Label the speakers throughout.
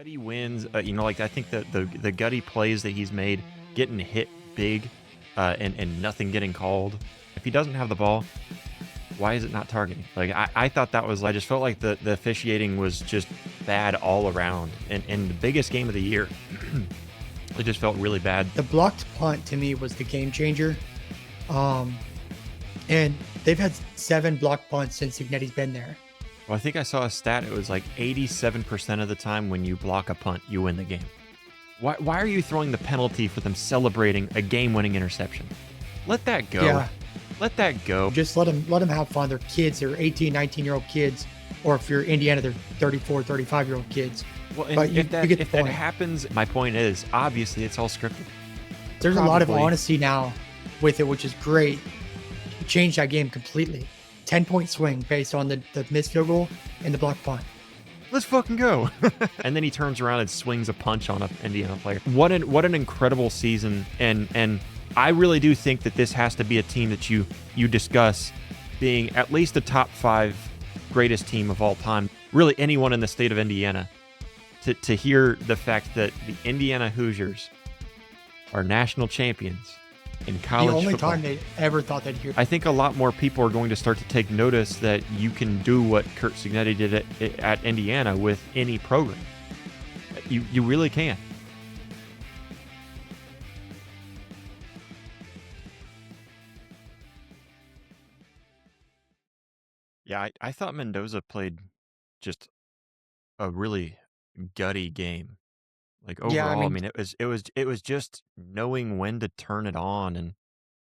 Speaker 1: Gutty wins, like I think the Gutty plays that he's made, getting hit big, and nothing getting called. If he doesn't have the ball, why is it not targeting? Like I thought that was, I just felt like the officiating was just bad all around, and the biggest game of the year, it just felt really bad.
Speaker 2: The blocked punt to me was the game changer. Um, and they've had 7 blocked punts since Ignetti's been there.
Speaker 1: Well, I think I saw a stat. It was like 87% of the time when you block a punt, you win the game. Why are you throwing the penalty for them celebrating a game-winning interception? Let that go.
Speaker 2: Yeah.
Speaker 1: Let that go.
Speaker 2: Just let them have fun. They're kids. They're 18, 19-year-old kids. Or if you're Indiana, they're 34, 35-year-old kids.
Speaker 1: Well, and
Speaker 2: But you get the
Speaker 1: if that
Speaker 2: point.
Speaker 1: happens, my point is, obviously, it's all scripted.
Speaker 2: There's a lot of
Speaker 1: Probably.
Speaker 2: honesty now with it, which is great. Changed that game completely. 10-point swing based on the missed field goal and the blocked punt.
Speaker 1: Let's fucking go. And then he turns around and swings a punch on an Indiana player. What an incredible season. And I really do think that this has to be a team that you discuss being at least the top 5 greatest team of all time. Really anyone in the state of Indiana. To hear the fact that the Indiana Hoosiers are national champions in college
Speaker 2: The only
Speaker 1: football.
Speaker 2: time they ever thought they'd hear.
Speaker 1: I think a lot more people are going to start to take notice that you can do what Kurt Cignetti did at Indiana with any program. You really can. Yeah, I thought Mendoza played just a really gutty game. Like
Speaker 2: Yeah, I
Speaker 1: overall, I
Speaker 2: mean,
Speaker 1: mean, it was just knowing when to turn it on, and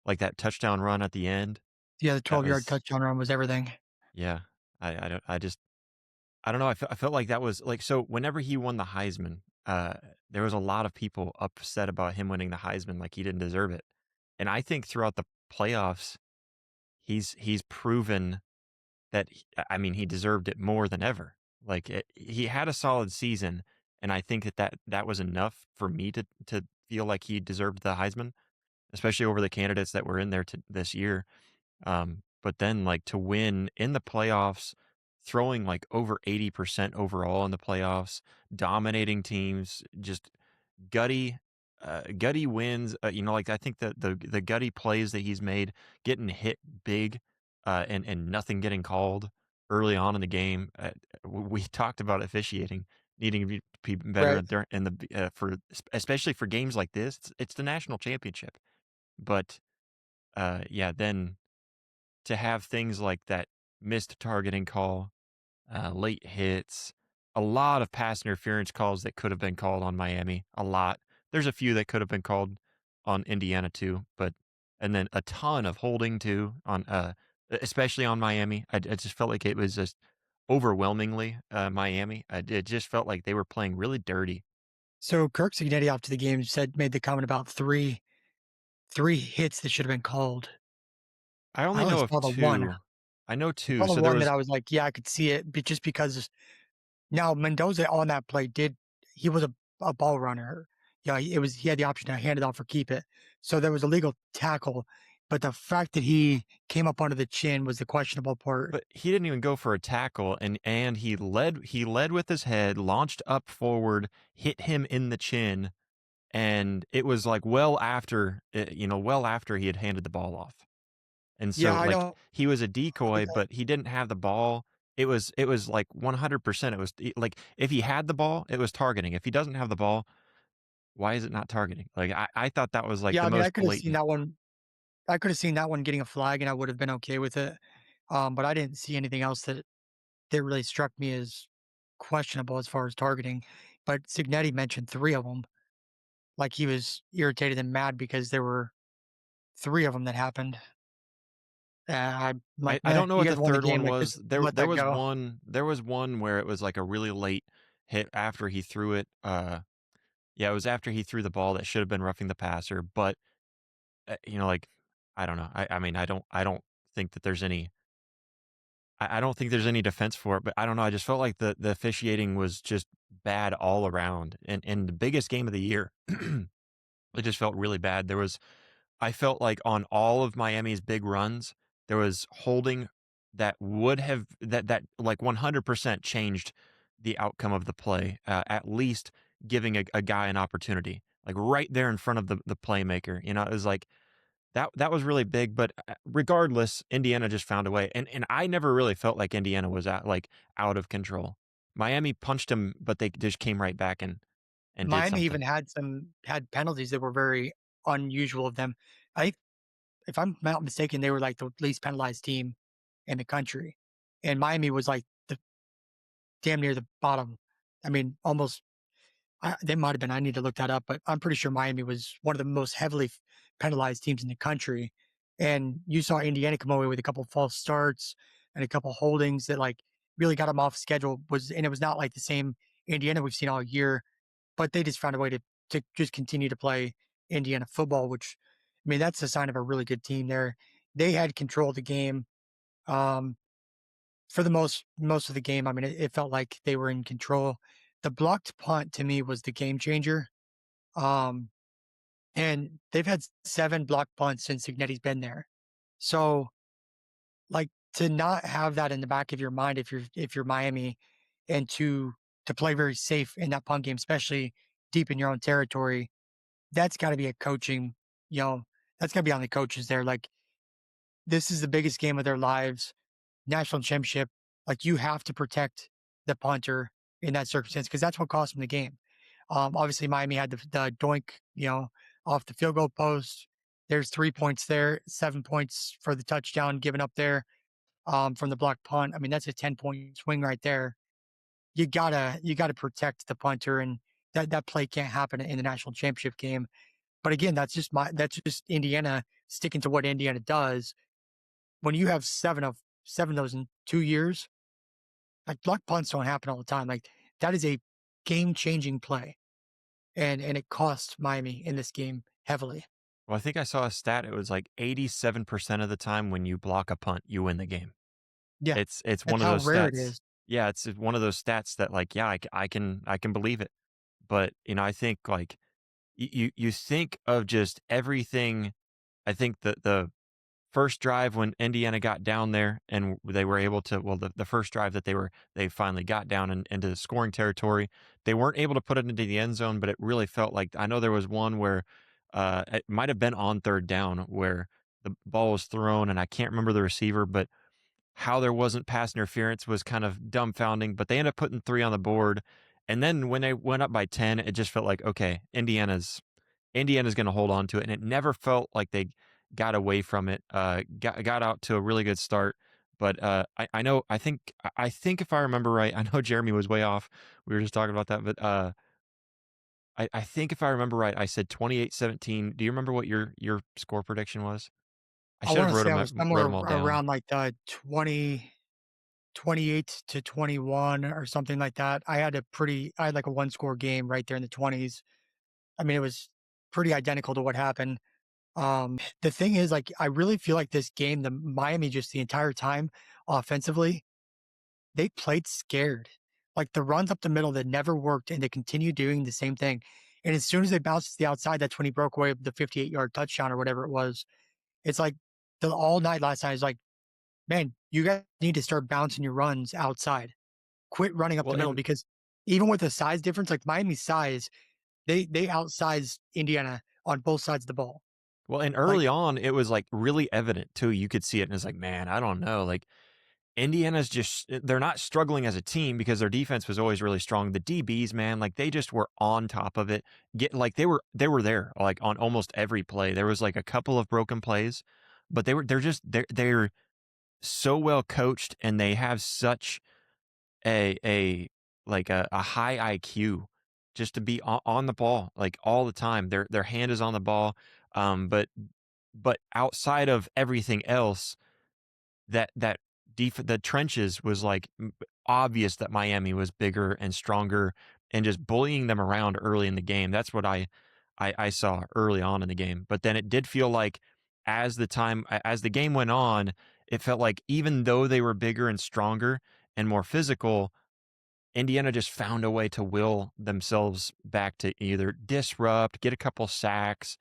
Speaker 1: like that touchdown run at the end.
Speaker 2: yeah, the
Speaker 1: That
Speaker 2: 12-yard
Speaker 1: was,
Speaker 2: touchdown run was everything.
Speaker 1: yeah. I don't know. I felt like that was like, so whenever he won the Heisman, there was a lot of people upset about him winning the Heisman, like he didn't deserve it. And I think throughout the playoffs, he's proven that I mean, he deserved it more than ever. Like he had a solid season, and I think that was enough for me to feel like he deserved the Heisman, especially over the candidates that were in there this year. But then like to win in the playoffs, throwing like over 80% overall in the playoffs, dominating teams, just gutty, gutty wins. Like I think the gutty plays that he's made, getting hit big, and nothing getting called early on in the game. We talked about officiating needing to be better
Speaker 2: Right.
Speaker 1: in the for especially for games like this. It's the national championship, but yeah, then to have things like that missed targeting call, late hits, a lot of pass interference calls that could have been called on Miami. A lot. There's a few that could have been called on Indiana too, but and then a ton of holding too on, especially on Miami. I just felt like it was just overwhelmingly Miami. It just felt like they were playing really dirty.
Speaker 2: So Kirk Cignetti after the game made the comment about three hits that should have been called.
Speaker 1: I
Speaker 2: I
Speaker 1: only
Speaker 2: only
Speaker 1: know of
Speaker 2: saw the one.
Speaker 1: two. I know
Speaker 2: I
Speaker 1: two.
Speaker 2: saw the
Speaker 1: So there
Speaker 2: one that
Speaker 1: was,
Speaker 2: I was like, yeah, I could see it, but just because now Mendoza on that play he was a ball runner. Yeah, he had the option to hand it off or keep it. So there was a legal tackle, but the fact that he came up under the chin was the questionable part.
Speaker 1: but he didn't even go for a tackle, and he led with his head, launched up forward, hit him in the chin, and it was like well after he had handed the ball off. And
Speaker 2: Yeah,
Speaker 1: so
Speaker 2: I
Speaker 1: like
Speaker 2: don't
Speaker 1: he was a
Speaker 2: get
Speaker 1: decoy,
Speaker 2: that.
Speaker 1: but he didn't have the ball. It was like 100%. It was like if he had the ball, it was targeting. If he doesn't have the ball, why is it not targeting? Like I thought that was like
Speaker 2: Yeah,
Speaker 1: the
Speaker 2: I mean,
Speaker 1: most blatant.
Speaker 2: I could have seen that one getting a flag, and I would have been okay with it. But I didn't see anything else that really struck me as questionable as far as targeting. But Signetti mentioned 3 of them, like he was irritated and mad because there were 3 of them that happened. I'm
Speaker 1: I,
Speaker 2: like,
Speaker 1: I
Speaker 2: "Meh,
Speaker 1: don't know
Speaker 2: you
Speaker 1: what
Speaker 2: guys
Speaker 1: the
Speaker 2: won the
Speaker 1: third
Speaker 2: game,
Speaker 1: one
Speaker 2: like,
Speaker 1: was.
Speaker 2: just
Speaker 1: There
Speaker 2: let
Speaker 1: there
Speaker 2: that
Speaker 1: was
Speaker 2: go."
Speaker 1: one where it was like a really late hit after he threw it. Yeah, it was after he threw the ball that should have been roughing the passer, but like I don't know. I mean, I don't think that there's any I don't think there's any defense for it, but I don't know. I just felt like the officiating was just bad all around. And the biggest game of the year, it just felt really bad. I felt like on all of Miami's big runs, there was holding that would have that like 100% changed the outcome of the play, at least giving a guy an opportunity, like right there in front of the playmaker. You know, it was like that was really big. But regardless, Indiana just found a way, and I never really felt like Indiana was out of control. Miami punched him, but they just came right back and did
Speaker 2: Miami
Speaker 1: something.
Speaker 2: even had penalties that were very unusual of them. I if I'm not mistaken, they were like the least penalized team in the country, and Miami was like the damn near the bottom. I mean, almost. They might have been. I need to look that up, but I'm pretty sure Miami was one of the most heavily penalized teams in the country. And you saw Indiana come away with a couple false starts and a couple holdings that like really got them off schedule. And it was not like the same Indiana we've seen all year, but they just found a way to just continue to play Indiana football, which I mean that's a sign of a really good team there. They had control of the game. Um, for the most of the game, I mean, it felt like they were in control. The blocked punt to me was the game changer. Um, and they've had 7 blocked punts since Ignetti's been there. So, like, to not have that in the back of your mind if you're Miami and to play very safe in that punt game, especially deep in your own territory, that's gotta be a coaching, you know, that's gotta be on the coaches there. Like, this is the biggest game of their lives. National championship, like you have to protect the punter in that circumstance because that's what cost them the game. Obviously, Miami had the doink, off the field goal post. There's 3 points there, 7 points for the touchdown given up there from the block punt. I mean, that's a 10-point swing right there. You gotta protect the punter, and that play can't happen in the national championship game. But again, that's just Indiana sticking to what Indiana does. When you have seven of those in 2 years, like, block punts don't happen all the time, like, that is a game-changing play, and it cost Miami in this game heavily.
Speaker 1: Well, I think I saw a stat. It was like 87% of the time when you block a punt, you win the game.
Speaker 2: Yeah,
Speaker 1: It's one
Speaker 2: that's
Speaker 1: of
Speaker 2: how
Speaker 1: those
Speaker 2: rare it
Speaker 1: stats.
Speaker 2: is.
Speaker 1: Yeah, it's one of those stats that like, yeah, I can believe it. But, I think like you think of just everything. I think the first drive when Indiana got down there and they were able to, well, the first drive that they finally got down into the scoring territory, they weren't able to put it into the end zone, but it really felt like, I know there was one where it might have been on third down where the ball was thrown and I can't remember the receiver, but how there wasn't pass interference was kind of dumbfounding, but they ended up putting 3 on the board, and then when they went up by 10, it just felt like, "Okay, Indiana's gonna hold on to it," and it never felt like they got away from it, got out to a really good start, but, I know I think if I remember right, I know Jeremy was way off, we were just talking about that, but, I think if I remember right, I said 28-17. Do you remember what your score prediction was? I
Speaker 2: I
Speaker 1: should have
Speaker 2: wanna say I was
Speaker 1: wrote
Speaker 2: somewhere
Speaker 1: 'em all down.
Speaker 2: around, like, the 28 to 21 or something like that. I had, like, a one-score game right there in the 20s. I mean, it was pretty identical to what happened. The thing is, like, I really feel like this game, the Miami just the entire time offensively, they played scared. Like, the runs up the middle that never worked, and they continued doing the same thing. And as soon as they bounced to the outside, that's when he broke away with the 58-yard touchdown or whatever it was. It's like the all night last night is like, man, you guys need to start bouncing your runs outside. Quit running up
Speaker 1: Well,
Speaker 2: the middle
Speaker 1: and
Speaker 2: because even with the size difference, like Miami's size, they outsized Indiana on both sides of the ball.
Speaker 1: Well, and
Speaker 2: Like,
Speaker 1: early on, it was, like, really evident too, you could see it, and it's like, "Man, I don't know," like, Indiana's just they're not struggling as a team because their defense was always really strong. The DBs, man, like, they just were on top of it, they were there, like, on almost every play. There was, like, a couple of broken plays, but they're so well coached, and they have such a like, a high IQ just to be on the ball, like, all the time. Their hand is on the ball, but outside of everything else, that the trenches was, like, obvious that Miami was bigger and stronger and just bullying them around early in the game. That's what I saw early on in the game, but then it did feel like as the game went on, it felt like even though they were bigger and stronger and more physical, Indiana just found a way to will themselves back to either disrupt, get a couple sacks,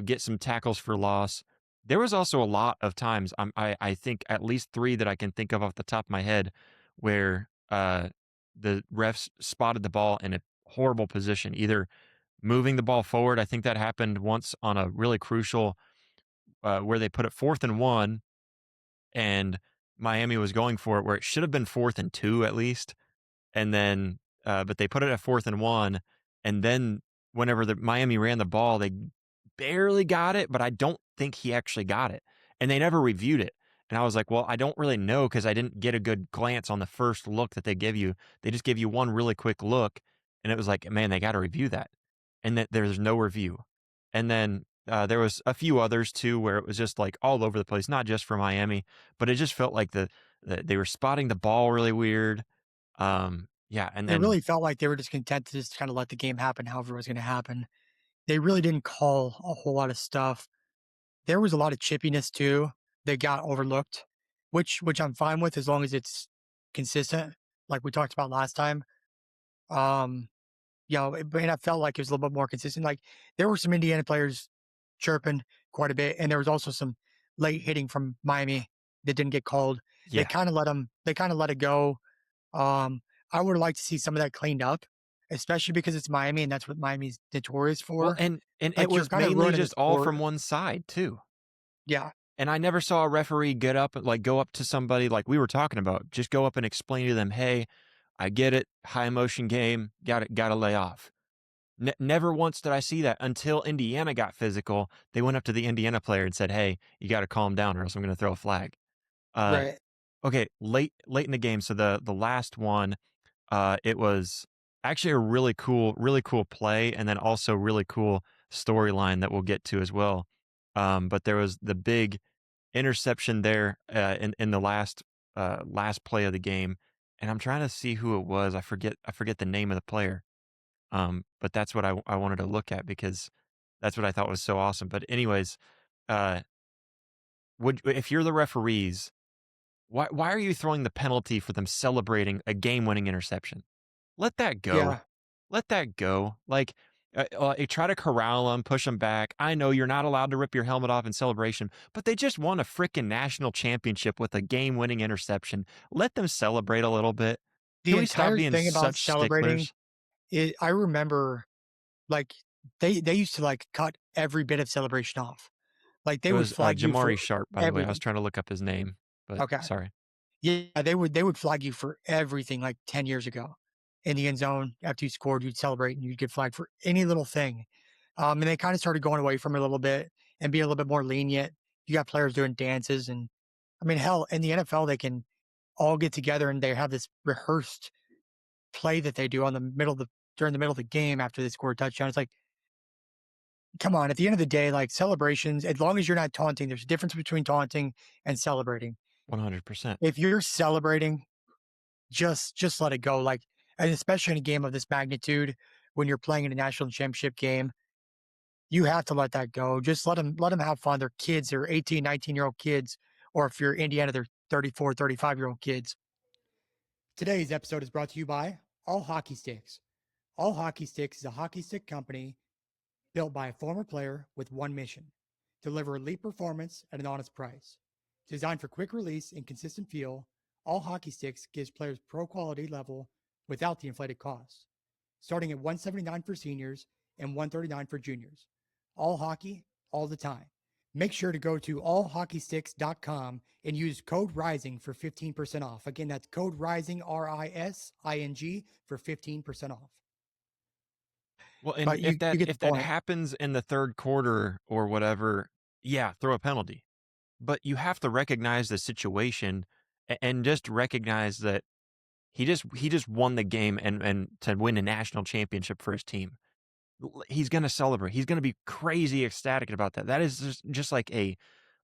Speaker 1: get some tackles for loss. There was also a lot of times, I think at least 3 that I can think of off the top of my head, where the refs spotted the ball in a horrible position, either moving the ball forward. I think that happened once on a really crucial where they put it 4th and 1, and Miami was going for it where it should have been 4th and 2 at least, and then but they put it at 4th and 1, and then whenever the Miami ran the ball, they barely got it, but I don't think he actually got it, and they never reviewed it. And I was like, well, I don't really know because I didn't get a good glance on the first look that they give you. They just give you one really quick look, and it was like, man, they got to review that, and that there's no review. And then there was a few others too where it was just like all over the place, not just for Miami, but it just felt like they were spotting the ball really weird. Yeah, and
Speaker 2: It
Speaker 1: then
Speaker 2: really felt like they were just content to just kinda let the game happen however it was gonna happen. They really didn't call a whole lot of stuff. There was a lot of chippiness too that got overlooked, which I'm fine with as long as it's consistent, like we talked about last time. Um, and I felt like it was a little bit more consistent. Like there were some Indiana players chirping quite a bit, and there was also some late hitting from Miami that didn't get called. They
Speaker 1: yeah.
Speaker 2: kind of let them. They kind of let it go. Um, I would like to see some of that cleaned up, especially because it's Miami, and that's what Miami's notorious
Speaker 1: Well,
Speaker 2: for.
Speaker 1: and it
Speaker 2: Like you're
Speaker 1: was
Speaker 2: kind of
Speaker 1: mainly
Speaker 2: ruining the
Speaker 1: just all
Speaker 2: sport.
Speaker 1: from one side too.
Speaker 2: Yeah,
Speaker 1: And I never saw a referee get up like go up to somebody like we were talking about, just go up and explain to them, "Hey, I get it, high emotion game, got to lay off." Never once did I see that until Indiana got physical. They went up to the Indiana player and said, "Hey, you got to calm down, or else I'm going to throw a flag." Uh,
Speaker 2: right.
Speaker 1: okay, late in the game, so the last one, it was actually a really cool play, and then also really cool storyline that we'll get to as well. But there was the big interception there in the last play of the game, and I'm trying to see who it was. I forget the name of the player. But that's what I wanted to look at because that's what I thought was so awesome. But anyways, uh, would if you're the referees, why are you throwing the penalty for them celebrating a game-winning interception? Let that go.
Speaker 2: Yeah,
Speaker 1: Let that go. Like, try to corral them, push them back. I know you're not allowed to rip your helmet off in celebration, but they just won a freaking national championship with a game-winning interception. Let them celebrate a little bit.
Speaker 2: the
Speaker 1: Can we stop
Speaker 2: entire
Speaker 1: being
Speaker 2: thing about
Speaker 1: such
Speaker 2: celebrating,
Speaker 1: sticklers?
Speaker 2: I remember like they used to like cut every bit of celebration off. Like they
Speaker 1: It
Speaker 2: would
Speaker 1: was
Speaker 2: flag you
Speaker 1: Jamari
Speaker 2: for
Speaker 1: Sharp, by the way. I was
Speaker 2: everything.
Speaker 1: trying to look up his name, but
Speaker 2: Okay.
Speaker 1: sorry.
Speaker 2: Yeah, they would flag you for everything like 10 years ago. In the end zone, after you scored, you'd celebrate and you'd get flagged for any little thing. And they kind of started going away from it a little bit and being a little bit more lenient. You got players doing dances and I mean, hell, in the NFL, they can all get together and they have this rehearsed play that they do on the middle of the during the middle of the game after they score a touchdown. It's like, come on, at the end of the day, like celebrations, as long as you're not taunting, there's a difference between taunting and celebrating.
Speaker 1: 100%.
Speaker 2: If you're celebrating, just let it go. Like, and especially in a game of this magnitude, when you're playing in a national championship game, you have to let that go. Just let them have fun. They're kids, they're 18, 19-year-old kids, or if you're Indiana, they're 34, 35-year-old kids. Today's episode is brought to you by All Hockey Sticks. All Hockey Sticks is a hockey stick company built by a former player with one mission: deliver elite performance at an honest price. Designed for quick release and consistent feel, All Hockey Sticks gives players pro quality level without the inflated costs. Starting at $179 for seniors and $139 for juniors. All hockey, all the time. Make sure to go to allhockeysticks.com and use code RISING for 15% off. Again, that's code RISING, RISING, for 15% off.
Speaker 1: Well, and
Speaker 2: But you get the
Speaker 1: if that
Speaker 2: point.
Speaker 1: happens in the 3rd quarter or whatever, yeah, throw a penalty. But you have to recognize the situation and just recognize that he just won the game and to win a national championship for his team. He's gonna celebrate. He's gonna be crazy ecstatic about that. That is just like a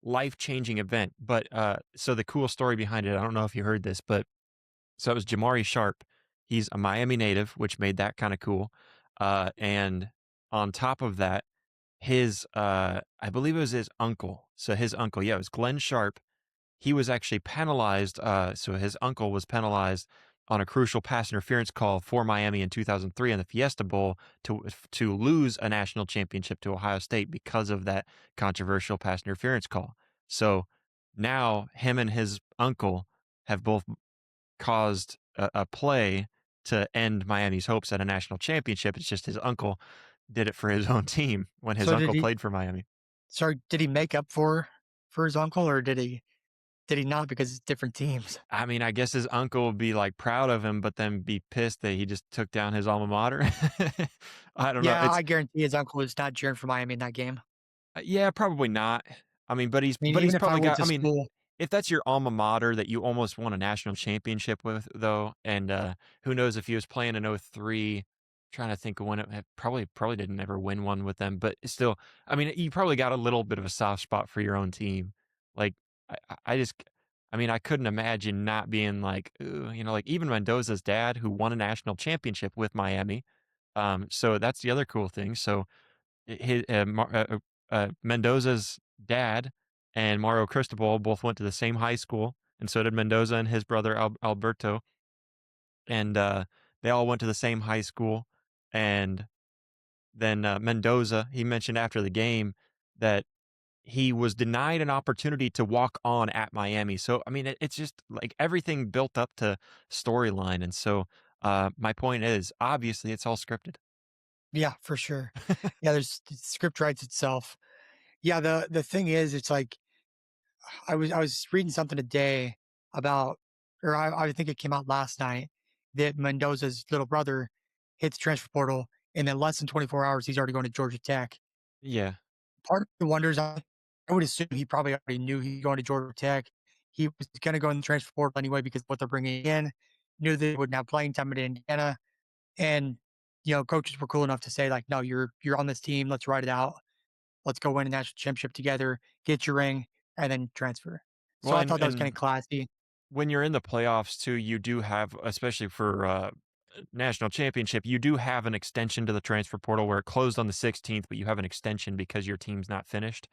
Speaker 1: life-changing event. But, so the cool story behind it, I don't know if you heard this, but so it was Jamari Sharp. He's a Miami native, which made that kinda cool. And on top of that, his, I believe it was his uncle. So his uncle, yeah, it was Glenn Sharp. He was actually penalized, so his uncle was penalized on a crucial pass interference call for Miami in 2003 in the Fiesta Bowl to lose a national championship to Ohio State because of that controversial pass interference call. So now him and his uncle have both caused a play to end Miami's hopes at a national championship. It's just his uncle did it for his own team when his
Speaker 2: So did
Speaker 1: uncle
Speaker 2: he
Speaker 1: played for Miami.
Speaker 2: sorry, did he make up for his uncle, or did he not because it's different teams?
Speaker 1: I mean, I guess his uncle would be, like, proud of him, but then be pissed that he just took down his alma mater. I don't know,
Speaker 2: Yeah,
Speaker 1: it's
Speaker 2: I guarantee his uncle was not cheering for Miami in that game.
Speaker 1: yeah, probably not. I mean,
Speaker 2: I mean,
Speaker 1: but he's
Speaker 2: even if I
Speaker 1: probably
Speaker 2: went
Speaker 1: got
Speaker 2: to
Speaker 1: I mean,
Speaker 2: school
Speaker 1: if that's your alma mater that you almost won a national championship with, though, and, who knows if he was playing in '03, trying to think of when it probably didn't ever win one with them, but still, I mean, you probably got a little bit of a soft spot for your own team. Like, I just I mean, I couldn't imagine not being like, "Ooh," like, even Mendoza's dad, who won a national championship with Miami, so that's the other cool thing, so his Mendoza's dad and Mario Cristobal both went to the same high school, and so did Mendoza and his brother Alberto, and they all went to the same high school. And then Mendoza, he mentioned after the game that he was denied an opportunity to walk on at Miami. So I mean, it's just like everything built up to storyline, and so my point is, obviously, it's all scripted.
Speaker 2: yeah, for sure. Yeah, there's the script writes itself. Yeah, the thing is, it's like I was reading something today about, or I think it came out last night, that Mendoza's little brother hit the transfer portal, and in less than 24 hours, he's already going to Georgia Tech.
Speaker 1: Yeah.
Speaker 2: Part of me wonders, I would assume he probably already knew he was going to Georgia Tech. He was going to go in the transfer portal anyway because what they're bringing in, knew they wouldn't have playing time at Indiana, and coaches were cool enough to say like, no, you're on this team. Let's ride it out. Let's go win a national championship together. Get your ring, and then transfer. So
Speaker 1: Well,
Speaker 2: I thought that was kind of
Speaker 1: and
Speaker 2: classy.
Speaker 1: when you're in the playoffs too, you do have, especially for national championship, you do have an extension to the transfer portal where it closed on the 16th, but you have an extension because your team's not finished.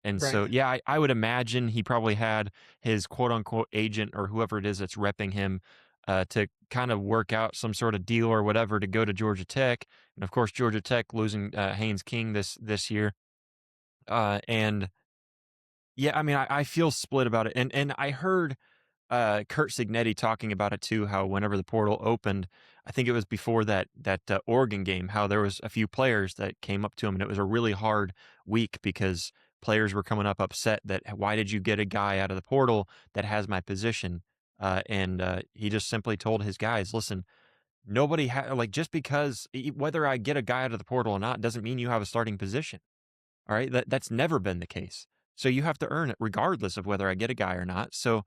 Speaker 1: And
Speaker 2: Right.
Speaker 1: so, yeah, I would imagine he probably had his quote unquote agent or whoever it is that's repping him to kind of work out some sort of deal or whatever to go to Georgia Tech. And of course, Georgia Tech losing Haynes King this year. And yeah, I mean, I feel split about it. And I heard Kurt Signetti talking about it too, how whenever the portal opened, I think it was before that Oregon game, how there was a few players that came up to him, and it was a really hard week because players were coming up upset that why did you get a guy out of the portal that has my position? And he just simply told his guys, listen, like just because whether I get a guy out of the portal or not doesn't mean you have a starting position. All right, that's never been the case. So you have to earn it regardless of whether I get a guy or not. So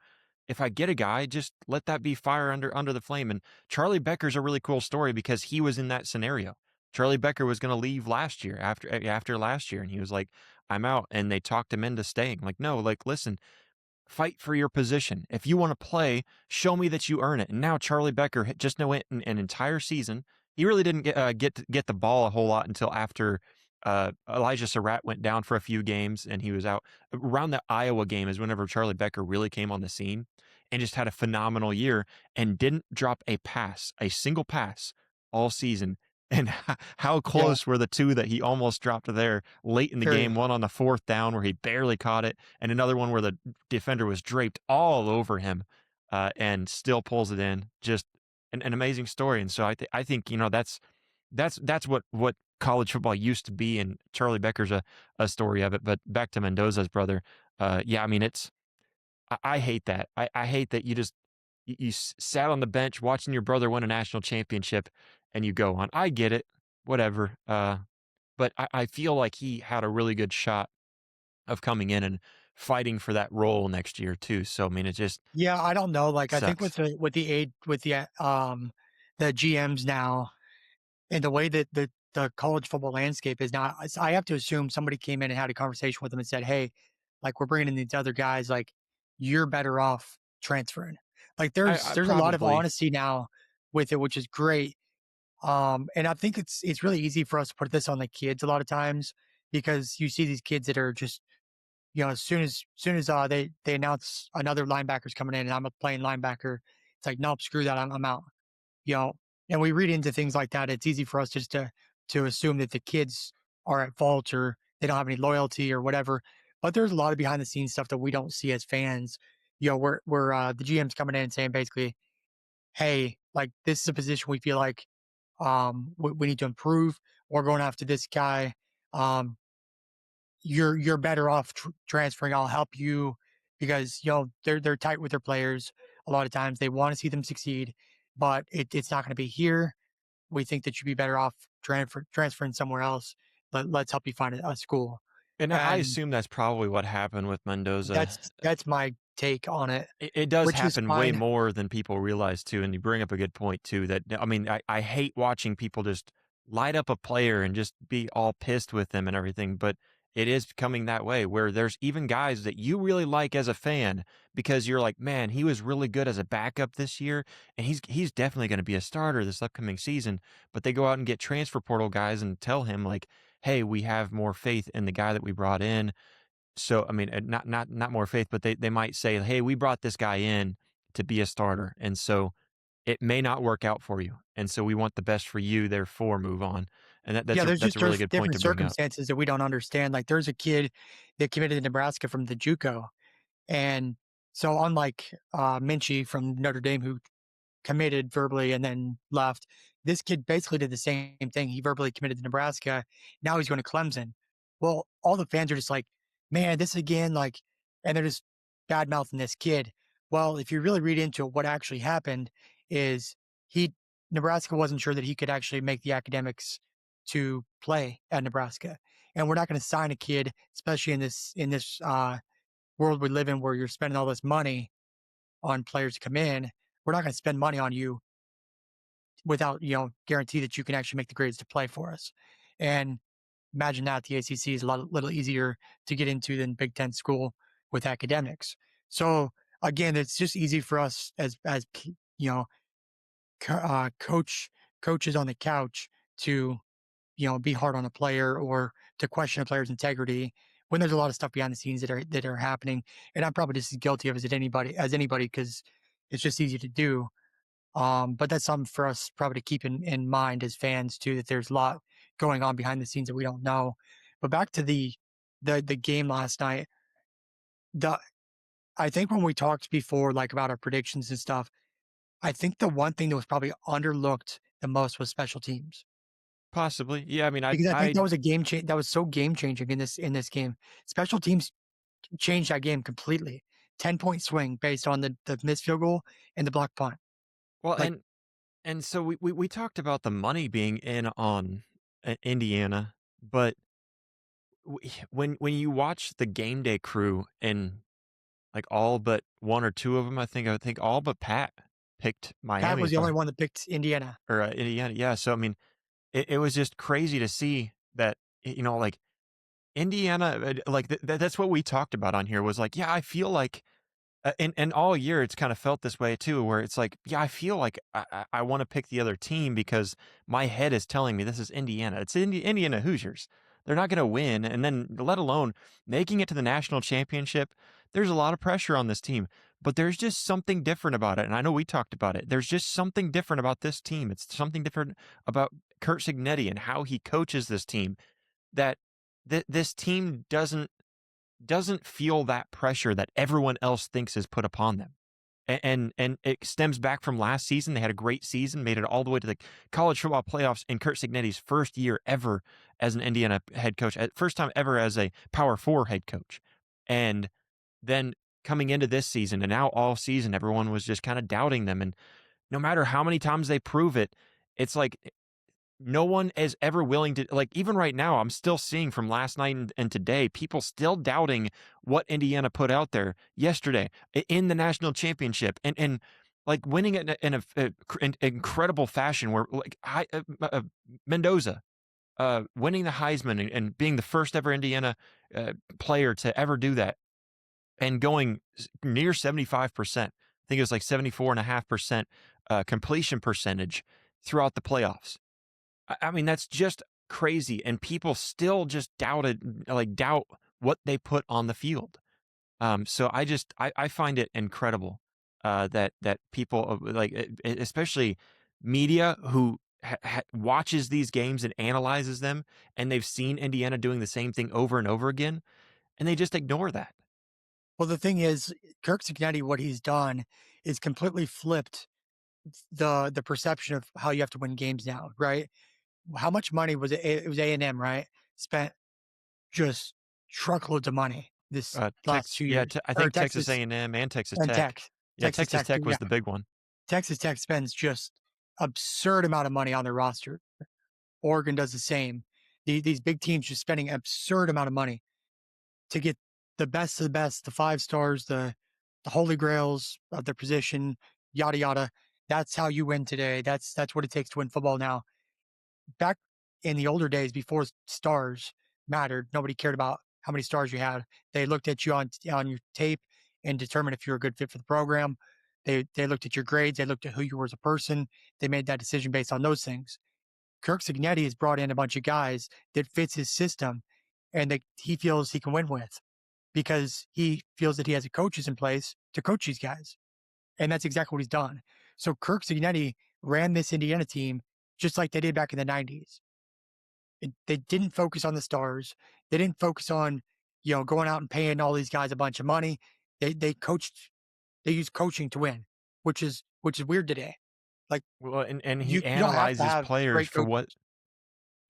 Speaker 1: if I get a guy, just let that be fire under the flame. And Charlie Becker's a really cool story because he was in that scenario. Charlie Becker was going to leave last year after last year, and he was like, "I'm out," and they talked him into staying. Like, no, like listen, fight for your position. If you want to play, show me that you earn it. And now Charlie Becker just went an entire season. He really didn't get the ball a whole lot until after Elijah Surratt went down for a few games and he was out. Around the Iowa game is whenever Charlie Becker really came on the scene and just had a phenomenal year and didn't drop a pass, a single pass all season. And how
Speaker 2: Yeah,
Speaker 1: close were the two that he almost dropped there late in the
Speaker 2: very.
Speaker 1: game? One on the fourth down where he barely caught it, and another one where the defender was draped all over him and still pulls it in. Just an amazing story. And so I think that's what college football used to be, and Charlie Becker's a story of it. But back to Mendoza's brother, yeah, I mean I hate that. I hate that you sat on the bench watching your brother win a national championship and you go on. I get it, whatever. But I feel like he had a really good shot of coming in and fighting for that role next year too. So I mean, it just
Speaker 2: Yeah, I don't know. Like, I think
Speaker 1: sucks.
Speaker 2: the GMs now, and the way that the college football landscape is now, I have to assume somebody came in and had a conversation with them and said, "Hey, like we're bringing in these other guys. Like, you're better off transferring." Like,
Speaker 1: I
Speaker 2: there's a lot of
Speaker 1: probably
Speaker 2: honesty now with it, which is great. And I think it's really easy for us to put this on the kids a lot of times because you see these kids that are just, as soon as they announce another linebacker's coming in and I'm a playing linebacker, it's like, nope, screw that, I'm out. You know, and we read into things like that. It's easy for us just to assume that the kids are at fault or they don't have any loyalty or whatever. But there's a lot of behind the scenes stuff that we don't see as fans. Where the GM's coming in and saying basically, "Hey, like this is a position we feel like we need to improve. We're going after this guy. Um, you're better off transferring. I'll help you because they're tight with their players. A lot of times they want to see them succeed, but it's not going to be here. We think that you'd be better off transferring somewhere else. Let's help you find a school."
Speaker 1: And I
Speaker 2: And
Speaker 1: assume that's probably what happened with Mendoza.
Speaker 2: that's my take on it,
Speaker 1: It does
Speaker 2: which is
Speaker 1: happen way
Speaker 2: fine.
Speaker 1: more than people realize too, and you bring up a good point too, that I mean, I hate watching people just light up a player and just be all pissed with them and everything, but it is coming that way where there's even guys that you really like as a fan because you're like, "Man, he was really good as a backup this year, and he's definitely gonna be a starter this upcoming season," but they go out and get transfer portal guys and tell him like, "Hey, we have more faith in the guy that we brought in." So, I mean, not more faith, but they might say, "Hey, we brought this guy in to be a starter, and so it may not work out for you, and so we want the best for you, therefore move on." And
Speaker 2: Yeah, there's
Speaker 1: that's
Speaker 2: just
Speaker 1: a really good point
Speaker 2: different
Speaker 1: to bring up.
Speaker 2: circumstances that we don't understand. Like there's a kid that committed to Nebraska from the JUCO, and so unlike Minchie from Notre Dame, who committed verbally and then left. This kid basically did the same thing. He verbally committed to Nebraska. Now he's going to Clemson. Well, all the fans are just like, man, this again, like, and they're just bad mouthing this kid. Well, if you really read into it, what actually happened is he Nebraska wasn't sure that he could actually make the academics to play at Nebraska. And we're not going to sign a kid, especially in this world we live in where you're spending all this money on players to come in. We're not going to spend money on you without, guarantee that you can actually make the grades to play for us. And imagine that the ACC is a little easier to get into than Big Ten school with academics. So again, it's just easy for us as you know coaches on the couch to be hard on a player or to question a player's integrity when there's a lot of stuff behind the scenes that are happening. And I'm probably just as guilty of it as anybody because it's just easy to do. But that's something for us probably to keep in mind as fans too, that there's a lot going on behind the scenes that we don't know. But back to the game last night, the I think when we talked before, like about our predictions and stuff, I think the one thing that was probably underlooked the most was special teams.
Speaker 1: Possibly. Yeah, I mean,
Speaker 2: Because I think
Speaker 1: I
Speaker 2: that was a that was so game changing in this game. Special teams changed that game completely. 10-point swing based on the missed field goal and the block punt.
Speaker 1: well,
Speaker 2: Like
Speaker 1: and so we talked about the money being in on Indiana, but when you watch the game day crew and like all but one or two of them, I think all but Pat picked
Speaker 2: Pat
Speaker 1: Miami,
Speaker 2: was the
Speaker 1: if
Speaker 2: only
Speaker 1: I
Speaker 2: one that picked Indiana.
Speaker 1: or Indiana. Yeah, so I mean, it was just crazy to see that, like, Indiana, like, that's what we talked about on here was like, yeah, I feel like and all year it's kind of felt this way too, where it's like, yeah, I feel like I want to pick the other team because my head is telling me this is Indiana. It's Indiana Hoosiers. They're not going to win, and then let alone making it to the national championship. There's a lot of pressure on this team, but there's just something different about it. And I know we talked about it. There's just something different about this team. It's something different about Kurt Signetti and how he coaches this team. That this team doesn't feel that pressure that everyone else thinks is put upon them. And it stems back from last season. They had a great season, made it all the way to the college football playoffs in Kurt Signetti's first year ever as an Indiana head coach, first time ever as a Power Four head coach. And then coming into this season, and now all season, everyone was just kind of doubting them. And no matter how many times they prove it, it's like no one is ever willing to, like, even right now, I'm still seeing from last night and today, people still doubting what Indiana put out there yesterday in the national championship and like winning it in incredible fashion where like Mendoza winning the Heisman and being the first ever Indiana player to ever do that and going near 75%. I think it was like 74.5% completion percentage throughout the playoffs. I mean, that's just crazy, and people still just doubt what they put on the field. So I find it incredible, that people, like, especially media who watches these games and analyzes them, and they've seen Indiana doing the same thing over and over again, and they just ignore that.
Speaker 2: Well, the thing is, Kirk Cignetti, what he's done is completely flipped the perception of how you have to win games now, right? How much money was it? It was A&M, right? Spent just truckloads of money this last
Speaker 1: Tex
Speaker 2: 2
Speaker 1: yeah,
Speaker 2: years,
Speaker 1: Te I
Speaker 2: or
Speaker 1: think Texas
Speaker 2: Texas
Speaker 1: A&M and Texas
Speaker 2: and
Speaker 1: Tech.
Speaker 2: Tech.
Speaker 1: Yeah,
Speaker 2: Texas
Speaker 1: Texas
Speaker 2: Tech,
Speaker 1: Tech
Speaker 2: yeah.
Speaker 1: was the big one.
Speaker 2: Texas Tech spends just absurd amount of money on their roster. Oregon does the same. These big teams just spending absurd amount of money to get the best of the best, the 5 stars, the holy grails of their position, yada yada. That's how you win today. That's what it takes to win football now. Back in the older days before stars mattered, nobody cared about how many stars you had. They looked at you on your tape and determined if you were a good fit for the program. They looked at your grades, they looked at who you were as a person. They made that decision based on those things. Kirk Cignetti has brought in a bunch of guys that fits his system and that he feels he can win with because he feels that he has the coaches in place to coach these guys. And that's exactly what he's done. So Kirk Cignetti ran this Indiana team just like they did back in the 90s. They didn't focus on the stars. They didn't focus on, going out and paying all these guys a bunch of money. They coached, they used coaching to win, which is weird today. Like
Speaker 1: Well, and
Speaker 2: you don't have to have great coaches.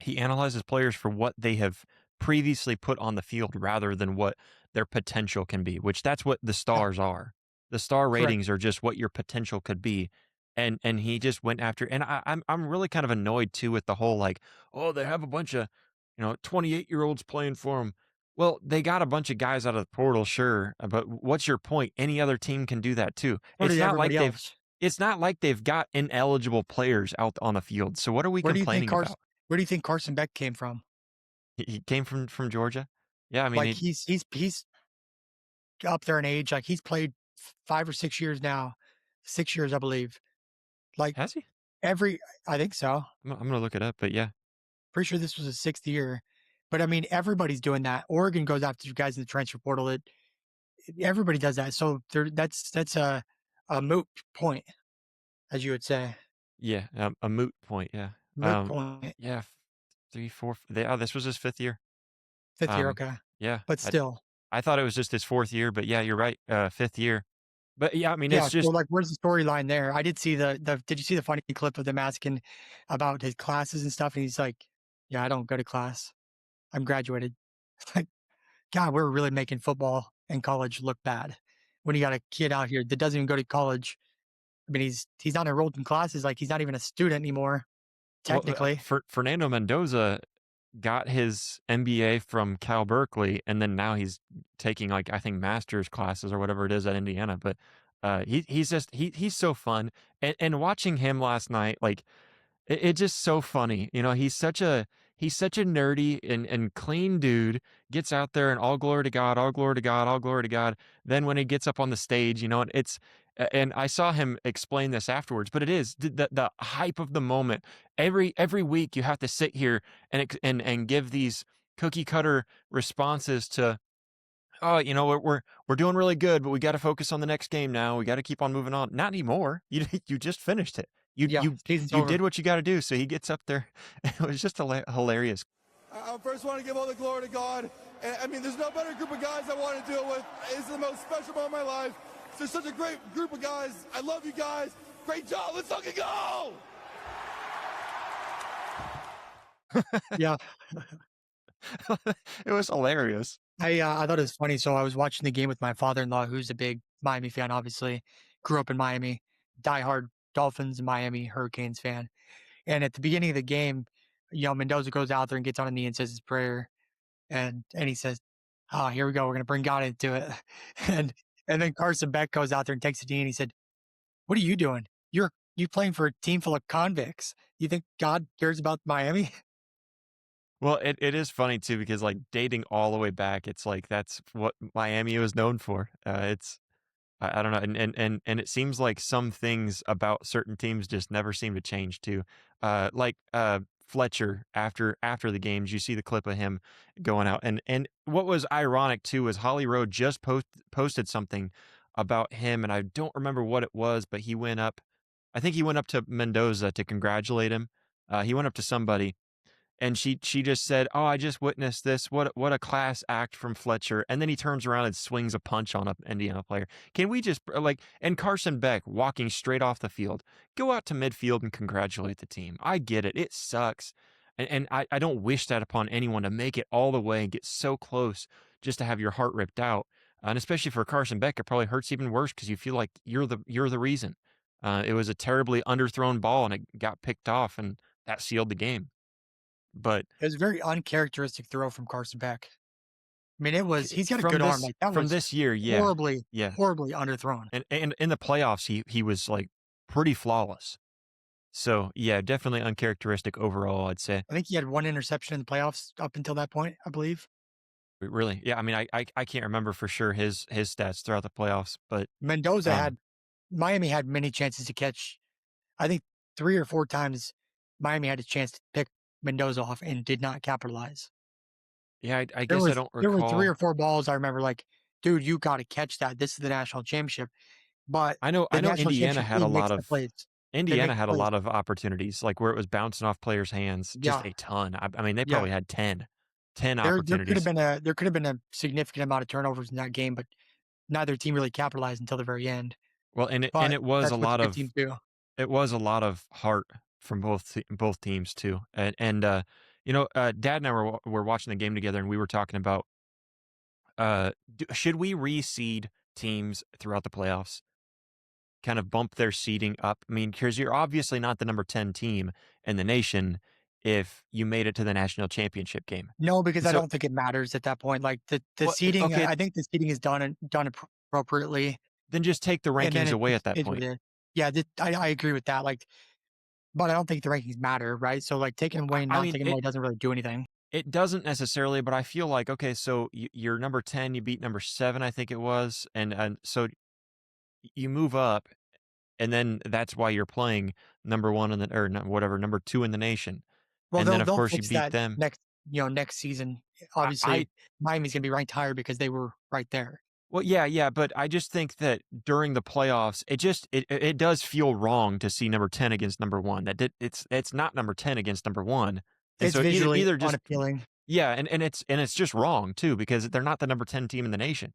Speaker 1: he analyzes players for what they have previously put on the field rather than what their potential can be, which that's what the
Speaker 2: Yeah,
Speaker 1: stars are. The star
Speaker 2: correct.
Speaker 1: ratings are just what your potential could be. And he just went after, and I'm really kind of annoyed too with the whole like, oh, they have a bunch of, 28-year-olds playing for them. Well, they got a bunch of guys out of the portal, sure, but what's your point? Any other team can do that too.
Speaker 2: So did everybody else.
Speaker 1: It's not like they've got ineligible players out on the field. So what are we
Speaker 2: Where do you think
Speaker 1: complaining
Speaker 2: Carson?
Speaker 1: about?
Speaker 2: Where do you think Carson Beck came from?
Speaker 1: He came from Georgia? Yeah, I mean,
Speaker 2: Like he's up there in age. Like he's played 5 or 6 years now, 6 years I believe. Like
Speaker 1: has he?
Speaker 2: every, I think so.
Speaker 1: I'm gonna look it up, but yeah.
Speaker 2: Pretty sure this was his 6th year. But I mean, everybody's doing that. Oregon goes after guys in the transfer portal. Everybody does that. So that's a moot point, as you would say.
Speaker 1: Yeah, a moot point, yeah.
Speaker 2: Moot point.
Speaker 1: Yeah, 3, 4 yeah, this was his 5th year.
Speaker 2: 5th year,
Speaker 1: Um,
Speaker 2: okay.
Speaker 1: yeah,
Speaker 2: But still.
Speaker 1: I thought it was just his 4th year, but yeah, you're right, 5th year. But yeah, I mean,
Speaker 2: Yeah,
Speaker 1: it's
Speaker 2: so,
Speaker 1: just
Speaker 2: like, where's the storyline there? I did see the did you see the funny clip of them asking about his classes and stuff? And he's like, "Yeah, I don't go to class. I'm graduated." Like, God, we're really making football and college look bad when you got a kid out here that doesn't even go to college. I mean, he's not enrolled in classes, like, he's not even a student anymore,
Speaker 1: well,
Speaker 2: technically.
Speaker 1: Fernando Mendoza got his MBA from Cal Berkeley, and then now he's taking, like, I think master's classes or whatever it is at Indiana, but, he's just he's so fun, and watching him last night, like, it's just so funny, he's such a nerdy and clean dude, gets out there and all glory to God, all glory to God, all glory to God. Then when he gets up on the stage, and and I saw him explain this afterwards, but it is the hype of the moment. Every week you have to sit here and give these cookie cutter responses to, "Oh, we're doing really good, but we gotta focus on the next game now. We gotta keep on moving on." Not anymore. You just finished it. You
Speaker 2: Yeah,
Speaker 1: you
Speaker 2: season's
Speaker 1: you did
Speaker 2: over.
Speaker 1: what you gotta do, so he gets up there. It was just hilarious.
Speaker 3: I first want to give all the glory to God. And, I mean, there's no better group of guys I want to deal with. This is the most special moment of my life. There's such a great group of guys. I love you guys. Great job. Let's fucking go!
Speaker 2: Yeah.
Speaker 1: It was hilarious.
Speaker 2: I thought it was funny, so I was watching the game with my father-in-law, who's a big Miami fan, obviously, grew up in Miami, diehard Dolphins and Miami Hurricanes fan. And at the beginning of the game, Mendoza goes out there and gets on a knee and says his prayer, and he says, "Ah, here we go. We're gonna bring God into it." And and then Carson Beck goes out there and takes a knee and he said, "What are you doing? You playing for a team full of convicts. You think God cares about Miami?"
Speaker 1: Well, it is funny too because, like, dating all the way back, it's like that's what Miami was known for. It's I don't know, and it seems like some things about certain teams just never seem to change too. Fletcher after the games, you see the clip of him going out, and what was ironic too was Holly Rowe just posted something about him, and I don't remember what it was, but he went up. I think he went up to Mendoza to congratulate him. He went up to somebody and she just said, "Oh, I just witnessed this. What a class act from Fletcher." And then he turns around and swings a punch on an Indiana player. Can we just like and Carson Beck walking straight off the field. Go out to midfield and congratulate the team. I get it. It sucks. And I don't wish that upon anyone to make it all the way and get so close just to have your heart ripped out. And especially for Carson Beck, it probably hurts even worse because you feel like you're the reason. It was a terribly underthrown ball and it got picked off, and that sealed the game. But
Speaker 2: It was a very uncharacteristic throw from Carson Beck. I mean, it was he's got a
Speaker 1: from
Speaker 2: good arm.
Speaker 1: this
Speaker 2: Like that
Speaker 1: from
Speaker 2: was
Speaker 1: this year, yeah,
Speaker 2: horribly,
Speaker 1: yeah,
Speaker 2: horribly underthrown.
Speaker 1: and in the playoffs, he was like pretty flawless. So yeah, definitely uncharacteristic overall, I'd say.
Speaker 2: I think he had one interception in the playoffs up until that point, I believe.
Speaker 1: Really, yeah. I mean, I can't remember for sure his stats throughout the playoffs, but
Speaker 2: Mendoza
Speaker 1: um,
Speaker 2: had Miami had many chances to catch. I think 3 or 4 times Miami had a chance to pick Mendoza off and did not capitalize.
Speaker 1: yeah, I
Speaker 2: There
Speaker 1: guess I
Speaker 2: was
Speaker 1: don't
Speaker 2: there were 3 or 4 balls I remember like, dude, you got to catch that. This is the national championship. But
Speaker 1: I
Speaker 2: the
Speaker 1: know
Speaker 2: national
Speaker 1: Indiana
Speaker 2: championship
Speaker 1: had a
Speaker 2: team
Speaker 1: lot
Speaker 2: makes the
Speaker 1: of
Speaker 2: plays. They
Speaker 1: Indiana
Speaker 2: make the
Speaker 1: had a
Speaker 2: plays.
Speaker 1: lot of opportunities, like where it was bouncing off players' hands, just
Speaker 2: Yeah,
Speaker 1: a ton. I mean, they
Speaker 2: yeah.
Speaker 1: probably had 10
Speaker 2: There could have
Speaker 1: opportunities.
Speaker 2: been a significant amount of turnovers in that game, but neither team really capitalized until the very end.
Speaker 1: Well, and
Speaker 2: But that's what the good teams do.
Speaker 1: it was a lot of heart from both teams too. Dad and I were watching the game together, and we were talking about should we reseed teams throughout the playoffs, kind of bump their seeding up. I mean, because you're obviously not the number 10 team in the nation if you made it to the national championship game.
Speaker 2: No, because
Speaker 1: And
Speaker 2: I
Speaker 1: so,
Speaker 2: don't think it matters at that point. Like the
Speaker 1: well,
Speaker 2: seating,
Speaker 1: okay,
Speaker 2: I think the seating is done appropriately,
Speaker 1: then just take the
Speaker 2: and then
Speaker 1: rankings
Speaker 2: it
Speaker 1: away at
Speaker 2: just
Speaker 1: that
Speaker 2: is what
Speaker 1: point.
Speaker 2: it is. Yeah, I agree with that. Like, but I don't think the rankings matter, right? So like taking away and
Speaker 1: I
Speaker 2: not
Speaker 1: mean,
Speaker 2: taking away doesn't really do anything.
Speaker 1: it doesn't necessarily, but I feel like, okay, so you're number 10, you beat number 7, I think it was, and so you move up, and then that's why you're playing number 1 in the or no whatever, number 2 in the nation,
Speaker 2: Well,
Speaker 1: and then, of
Speaker 2: they'll
Speaker 1: course, you
Speaker 2: fix
Speaker 1: beat
Speaker 2: that
Speaker 1: them.
Speaker 2: next season.
Speaker 1: I
Speaker 2: Obviously, Miami's gonna be ranked higher because they were right there.
Speaker 1: Well, yeah, yeah, but I just think that during the playoffs, it does feel wrong to see number 10 against number 1. It's not number 10 against number 1. And
Speaker 2: It's
Speaker 1: so
Speaker 2: visually
Speaker 1: either just
Speaker 2: unappealing.
Speaker 1: yeah, and it's just wrong too because they're not the number 10 team in the nation.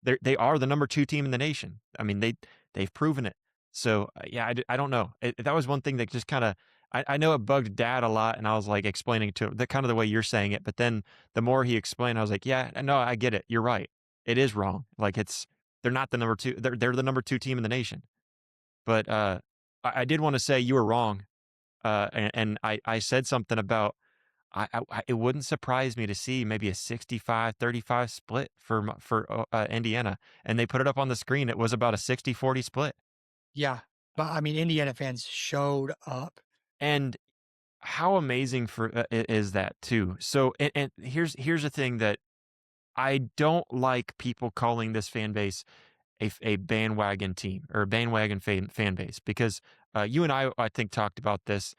Speaker 1: They are the number 2 team in the nation. I mean, they've proven it. So, yeah, I don't know. That was one thing that just kinda I know it bugged dad a lot, and I was, like, explaining to him the kind of the way you're saying it, but then the more he explained, I was like, "Yeah, no, I get it. You're right. It is wrong. Like, they're not the number 2 they're the number 2 team in the nation." But, I did wanna say you were wrong, and I said something about it wouldn't surprise me to see maybe a 65-35 split for Indiana, and they put it up on the screen. It was about a 60-40 split.
Speaker 2: Yeah, but I mean, Indiana fans showed up.
Speaker 1: And how amazing is that too? So, and here's the thing that I don't like people calling this fan base a bandwagon team or a bandwagon fan base because you and I think talked about this.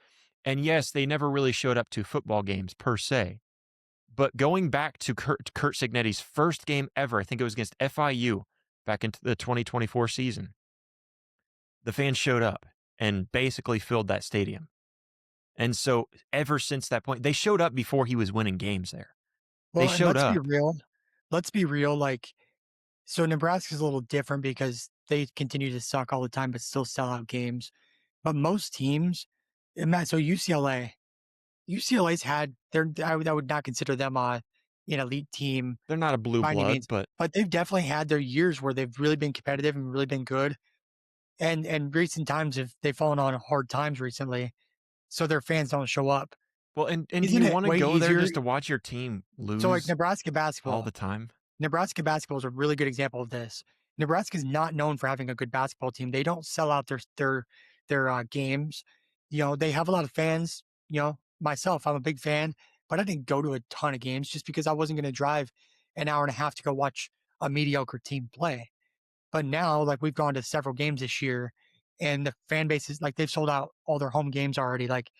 Speaker 1: And yes, they never really showed up to football games per se. But going back to Kurt Signetti's first game ever, I think it was against FIU back into the 2024 season, the fans showed up and basically filled that stadium. And so ever since that point, they showed up before he was winning games there. They
Speaker 2: Well, and
Speaker 1: showed
Speaker 2: let's be
Speaker 1: up.
Speaker 2: real. Let's be real. Like, so Nebraska's a little different because they continue to suck all the time, but still sell out games. But most teams, and so UCLA's had I would not consider them an elite team
Speaker 1: They're not a blue
Speaker 2: by any
Speaker 1: blood,
Speaker 2: means,
Speaker 1: but
Speaker 2: but they've definitely had their years where they've really been competitive and really been good. And recent times have they've fallen on hard times recently, so their fans don't show up.
Speaker 1: well, and do
Speaker 2: Isn't
Speaker 1: you
Speaker 2: it
Speaker 1: want to
Speaker 2: way
Speaker 1: go there
Speaker 2: easier?
Speaker 1: just to watch your team
Speaker 2: So like
Speaker 1: lose all the time?
Speaker 2: Nebraska basketball is a really good example of this. Nebraska is not known for having a good basketball team. They don't sell out their games. You know, they have a lot of fans. You know, myself, I'm a big fan, but I didn't go to a ton of games just because I wasn't going to drive an hour and a half to go watch a mediocre team play. But now, like we've gone to several games this year, and the fan base is like they've sold out all their home games already. Like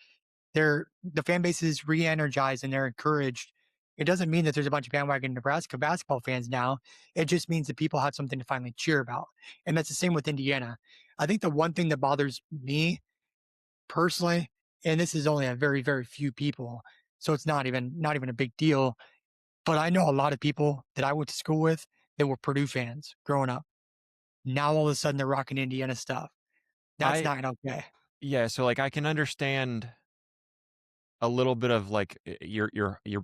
Speaker 2: the fan base is re-energized and they're encouraged. It doesn't mean that there's a bunch of bandwagon Nebraska basketball fans now. It just means that people have something to finally cheer about. And that's the same with Indiana. I think the one thing that bothers me personally, and this is only a very, very few people, so it's not even a big deal. But I know a lot of people that I went to school with that were Purdue fans growing up. Now all of a sudden they're rocking Indiana stuff. That's
Speaker 1: I
Speaker 2: not okay.
Speaker 1: Yeah, so, like, I can understand a little bit of, like, you're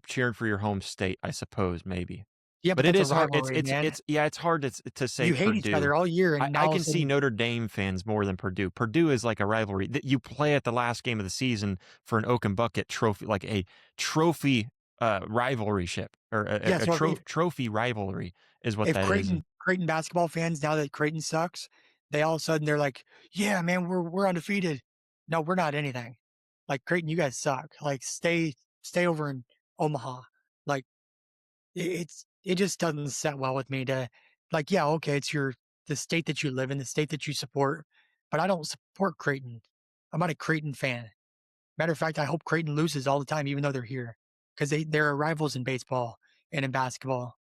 Speaker 1: cheering for your home state, I suppose, maybe.
Speaker 2: Yeah, but
Speaker 1: But it
Speaker 2: that's a
Speaker 1: is hard
Speaker 2: rivalry, man.
Speaker 1: it's yeah, it's hard to say
Speaker 2: You hate each
Speaker 1: Purdue.
Speaker 2: other all year, and now
Speaker 1: I
Speaker 2: all of a
Speaker 1: can see
Speaker 2: sudden,
Speaker 1: Notre Dame fans more than Purdue. Purdue is like a rivalry that you play at the last game of the season for an Oak and Bucket trophy, like a trophy, rivalry ship or
Speaker 2: yeah. So
Speaker 1: trophy rivalry is what
Speaker 2: if
Speaker 1: that is, and
Speaker 2: Creighton basketball fans, now that Creighton sucks, they all of a sudden they're like, "Yeah, man, we're undefeated." No, we're not anything. Like Creighton, you guys suck. Like stay over in Omaha. Like it just doesn't set well with me to like, yeah, okay, it's the state that you live in, the state that you support, but I don't support Creighton. I'm not a Creighton fan. Matter of fact, I hope Creighton loses all the time, even though they're here, because they're our rivals in baseball and in basketball.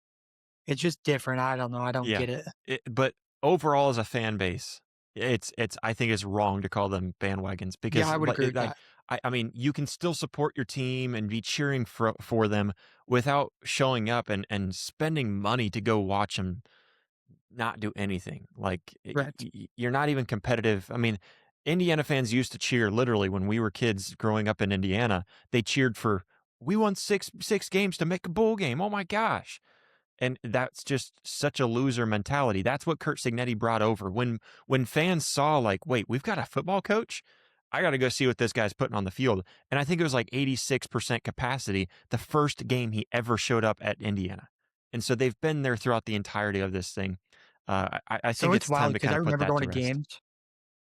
Speaker 2: It's just different. I don't know. I don't
Speaker 1: yeah.
Speaker 2: get it.
Speaker 1: But overall as a fan base, it's I think it's wrong to call them bandwagons
Speaker 2: Yeah,
Speaker 1: because
Speaker 2: I would agree with
Speaker 1: like
Speaker 2: that.
Speaker 1: I mean, you can still support your team and be cheering for them without showing up and spending money to go watch them not do anything. Like
Speaker 2: Correct.
Speaker 1: you're not even competitive. I mean, Indiana fans used to cheer literally when we were kids growing up in Indiana. They cheered for we won six games to make a bowl game. Oh my gosh. And that's just such a loser mentality. That's what Kurt Signetti brought over. When fans saw like, wait, we've got a football coach? I got to go see what this guy's putting on the field. And I think it was like 86% capacity the first game he ever showed up at Indiana. And so they've been there throughout the entirety of this thing. I
Speaker 2: So
Speaker 1: think
Speaker 2: it's
Speaker 1: it's time
Speaker 2: wild
Speaker 1: to
Speaker 2: because
Speaker 1: kind
Speaker 2: I
Speaker 1: of put
Speaker 2: remember
Speaker 1: that
Speaker 2: going
Speaker 1: to
Speaker 2: to
Speaker 1: rest.
Speaker 2: games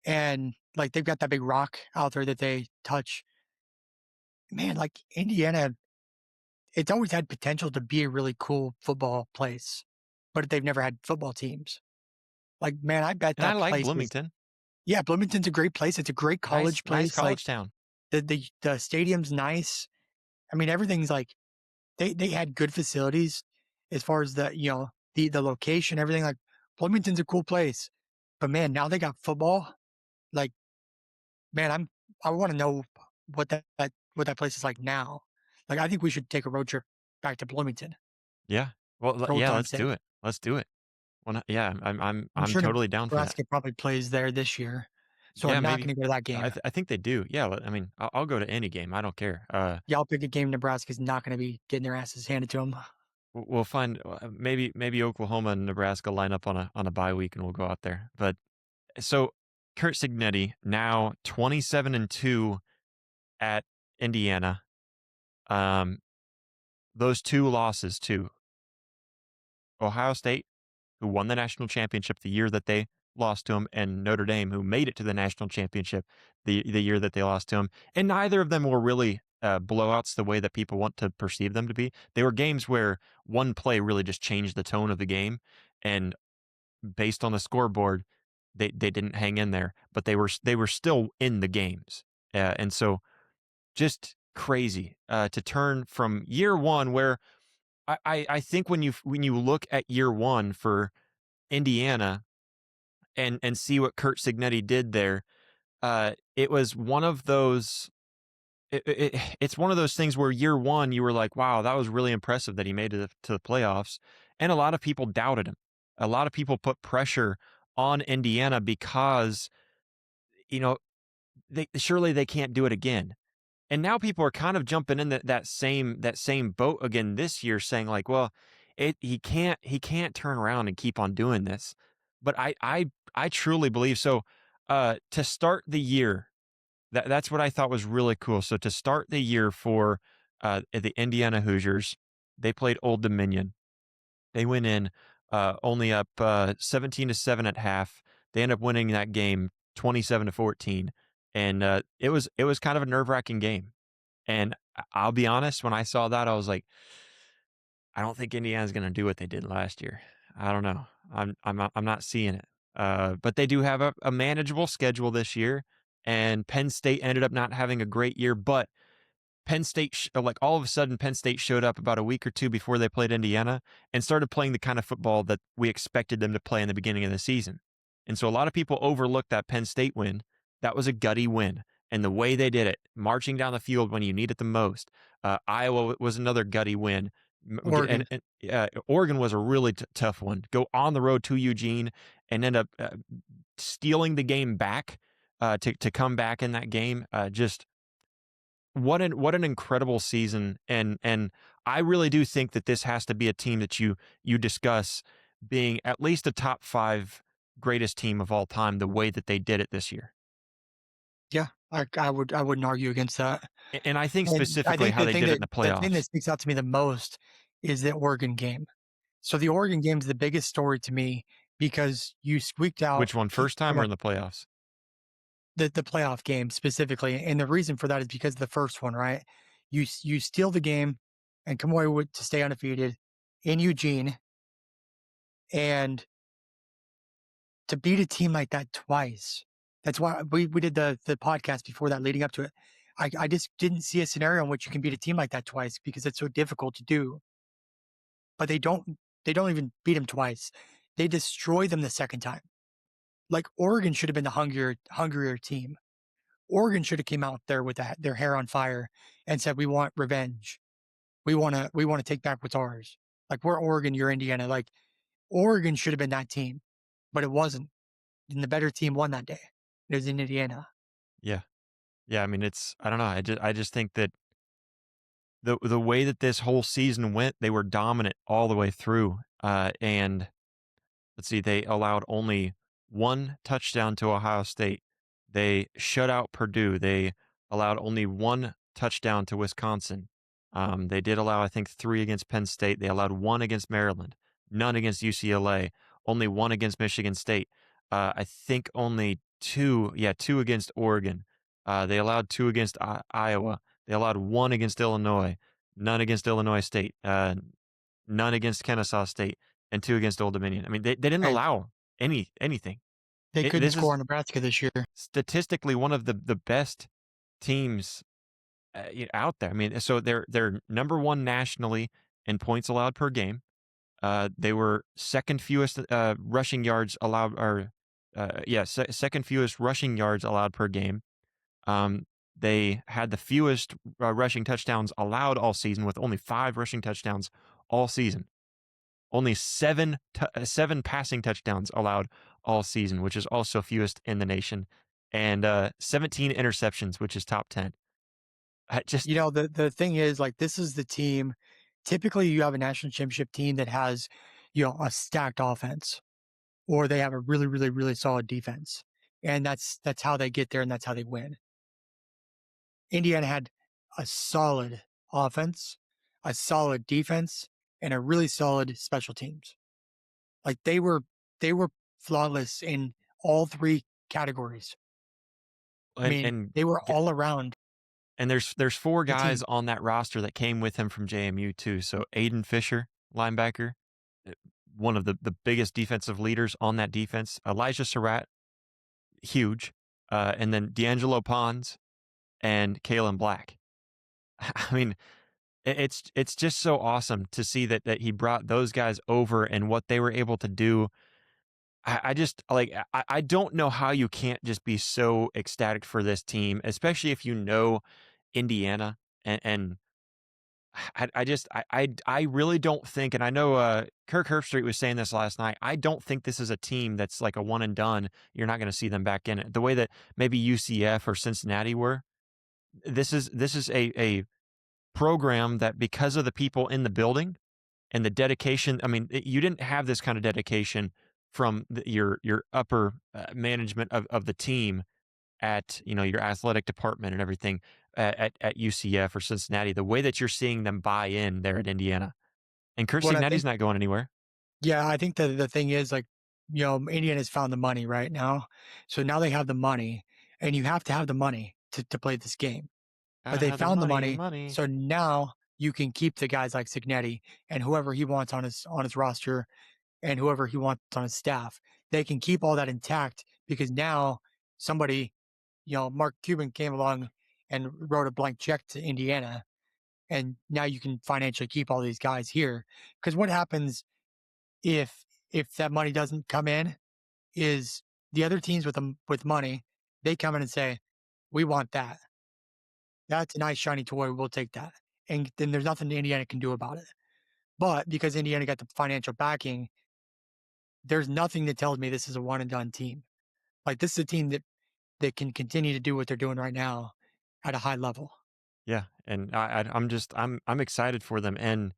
Speaker 2: and like they've got that big rock out there that they touch. Man, like Indiana, it's always had potential to be a really cool football place, but they've never had football teams. Like, man, I bet
Speaker 1: And I
Speaker 2: that
Speaker 1: like
Speaker 2: place is
Speaker 1: Bloomington.
Speaker 2: yeah, Bloomington's a great place. It's a great college
Speaker 1: Nice
Speaker 2: place. Like
Speaker 1: college town.
Speaker 2: the stadium's nice. I mean, everything's like they had good facilities as far as the location, everything. Like Bloomington's a cool place, but man, now they got football. Like, man, I want to know what that place is like now. Like, I think we should take a road trip back to Bloomington
Speaker 1: Yeah. Well,
Speaker 2: for old
Speaker 1: yeah,
Speaker 2: time's
Speaker 1: let's do
Speaker 2: sake.
Speaker 1: it. Let's do it. Yeah,
Speaker 2: I'm
Speaker 1: I'm
Speaker 2: sure
Speaker 1: totally down for that.
Speaker 2: Nebraska probably plays there this year, so
Speaker 1: Yeah,
Speaker 2: I'm not
Speaker 1: maybe.
Speaker 2: going to go to that game.
Speaker 1: I think they do. Yeah, I mean, I'll go to any game. I don't care.
Speaker 2: Y'all pick a game. Nebraska's not going to be getting their asses handed to them.
Speaker 1: We'll find maybe Oklahoma and Nebraska line up on a bye week, and we'll go out there. But so Kurt Signetti now 27-2 at Indiana. Um, those two losses to Ohio State, who won the national championship the year that they lost to him, and Notre Dame, who made it to the national championship the year that they lost to him. And neither of them were really blowouts the way that people want to perceive them to be. They were games where one play really just changed the tone of the game, and based on the scoreboard, they didn't hang in there, but they were still in the games. And so just crazy to turn from year one where I think when you look at year one for Indiana and see what Kurt Signetti did there, it was one of those. It's one of those things where year one you were like, "Wow, that was really impressive that he made it to the playoffs," and a lot of people doubted him. A lot of people put pressure on Indiana because you know surely they can't do it again. And now people are kind of jumping in that same boat again this year, saying like, "Well, he can't turn around and keep on doing this." But I truly believe so. To start the year, that's what I thought was really cool. So to start the year for the Indiana Hoosiers, they played Old Dominion. They went in only up 17-7 at half. They end up winning that game 27-14, and it was kind of a nerve wracking game. And I'll be honest, when I saw that, I was like, I don't think Indiana's going to do what they did last year. I don't know. I'm not seeing it. But they do have a manageable schedule this year, and Penn State ended up not having a great year. But Penn State, like all of a sudden, Penn State showed up about a week or two before they played Indiana and started playing the kind of football that we expected them to play in the beginning of the season. And so a lot of people overlooked that Penn State win. That was a gutty win. and the way they did it, marching down the field when you need it the most. Iowa was another gutty win.
Speaker 2: Oregon.
Speaker 1: Oregon was a really tough one. Go on the road to Eugene and end up stealing the game back to come back in that game. Just what an incredible season, and I really do think that this has to be a team that you discuss being at least a top 5 greatest team of all time the way that they did it this year.
Speaker 2: Yeah, I wouldn't argue against that.
Speaker 1: And I think
Speaker 2: And I
Speaker 1: specifically
Speaker 2: think
Speaker 1: how they did it in the
Speaker 2: the thing that
Speaker 1: playoffs.
Speaker 2: sticks out to me the most is the Oregon game. So the Oregon game is the biggest story to me because you squeaked out
Speaker 1: Which one, first time or
Speaker 2: well,
Speaker 1: in the playoffs?
Speaker 2: the playoff game specifically, and the reason for that is because of the first one, right? You steal the game and come away with to stay undefeated in Eugene, and to beat a team like that twice. That's why we did the podcast before that leading up to it. I just didn't see a scenario in which you can beat a team like that twice because it's so difficult to do. But they don't even beat them twice. They destroy them the second time. Like Oregon should have been the hungrier team. Oregon should have came out there with their hair on fire and said, "We want revenge. We want to take back what's ours." Like we're Oregon, you're Indiana. Like Oregon should have been that team, but it wasn't. And the better team won that day. It was in Indiana.
Speaker 1: Yeah. Yeah, I mean, it's I don't know, I just think that the way that this whole season went, they were dominant all the way through, and let's see, they allowed only 1 touchdown to Ohio State. They shut out Purdue. They allowed only 1 touchdown to Wisconsin. They did allow, I think, 3 against Penn State. They allowed 1 against Maryland, none against UCLA, only 1 against Michigan State. I think only 2, yeah, 2 against Oregon. They allowed 2 against Iowa. They allowed 1 against Illinois, none against Illinois State, none against Kennesaw State and 2 against Old Dominion. I mean, they didn't
Speaker 2: And
Speaker 1: allow anything.
Speaker 2: they couldn't
Speaker 1: This
Speaker 2: score
Speaker 1: is
Speaker 2: on Nebraska this year.
Speaker 1: statistically one of the best teams, out there. I mean, so they're number 1 nationally in points allowed per game. They were second fewest, rushing yards allowed or, yeah, second fewest rushing yards allowed per game. They had the fewest, rushing touchdowns allowed all season with only 5 rushing touchdowns all season. Only 7 passing touchdowns allowed all season, which is also fewest in the nation, and, 17 interceptions, which is top 10. I just
Speaker 2: The thing is, like, this is the team. Typically, you have a national championship team that has, a stacked offense, or they have a really, really, really solid defense, and that's how they get there, and that's how they win. Indiana had a solid offense, a solid defense, and a really solid special teams. Like they were flawless in all three categories. I
Speaker 1: and
Speaker 2: mean,
Speaker 1: and
Speaker 2: they were
Speaker 1: g
Speaker 2: all around
Speaker 1: and there's 4
Speaker 2: the
Speaker 1: guys
Speaker 2: team.
Speaker 1: on that roster that came with him from JMU too, so Aiden Fisher, linebacker, uh, one of the biggest defensive leaders on that defense, Elijah Surratt, huge, and then D'Angelo Pons and Kalen Black. I mean, it's just so awesome to see that he brought those guys over and what they were able to do. I just like I don't know how you can't just be so ecstatic for this team, especially if you know Indiana and I really don't think, and I know Kirk Herbstreit was saying this last night. I don't think this is a team that's like a one and done. You're not going to see them back in it the way that maybe UCF or Cincinnati were. This is a program that because of the people in the building and the dedication. I mean, you didn't have this kind of dedication from your upper management of the team at your athletic department and everything at UCF or Cincinnati. The way that you're seeing them buy in there at Indiana, and Kurt
Speaker 2: What I
Speaker 1: Cignetti's
Speaker 2: think,
Speaker 1: not going anywhere.
Speaker 2: yeah, I think the thing is like, Indiana's found the money right now, so now they have the money, and you have to have the money to play this game. But
Speaker 1: Gotta
Speaker 2: they
Speaker 1: have the
Speaker 2: found the
Speaker 1: money,
Speaker 2: money,
Speaker 1: money.
Speaker 2: so now you can keep the guys like Signetti and whoever he wants on his roster and whoever he wants on his staff. They can keep all that intact because now somebody, Mark Cuban came along and wrote a blank check to Indiana, and now you can financially keep all these guys here. Because what happens if that money doesn't come in is the other teams with money, they come in and say, We want that. That's a nice shiny toy. We'll take that. And then there's nothing Indiana can do about it. But because Indiana got the financial backing, there's nothing that tells me this is a one and done team. Like this is a team that can continue to do what they're doing right now at a high level.
Speaker 1: Yeah, and I'm just I'm excited for them, and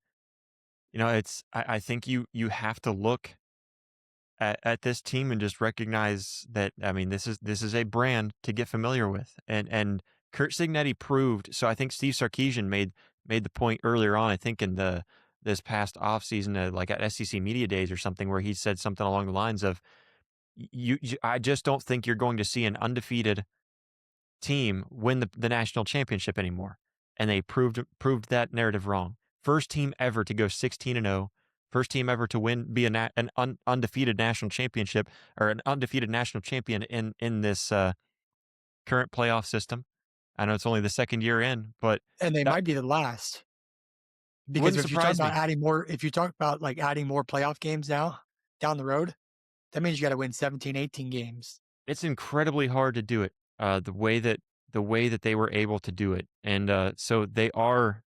Speaker 1: it's I think you have to look at this team and just recognize that I mean this is a brand to get familiar with, and Kurt Signetti proved. So I think Steve Sarkeesian made the point earlier on. I think in the this past offseason, like at SEC Media Days or something, where he said something along the lines of I just don't think you're going to see an undefeated team win the national championship anymore, and they proved that narrative wrong. First team ever to go 16-0, first team ever to win, be an undefeated national championship or an undefeated national champion in this current playoff system. I know it's only the second year in, but
Speaker 2: And they
Speaker 1: that
Speaker 2: might be the last. Because
Speaker 1: wouldn't
Speaker 2: if you talk
Speaker 1: surprise
Speaker 2: about
Speaker 1: me.
Speaker 2: adding more if you talk about, like, adding more playoff games now down the road, that means you gotta win 17, 18 games.
Speaker 1: It's incredibly hard to do it the way that they were able to do it, and so they are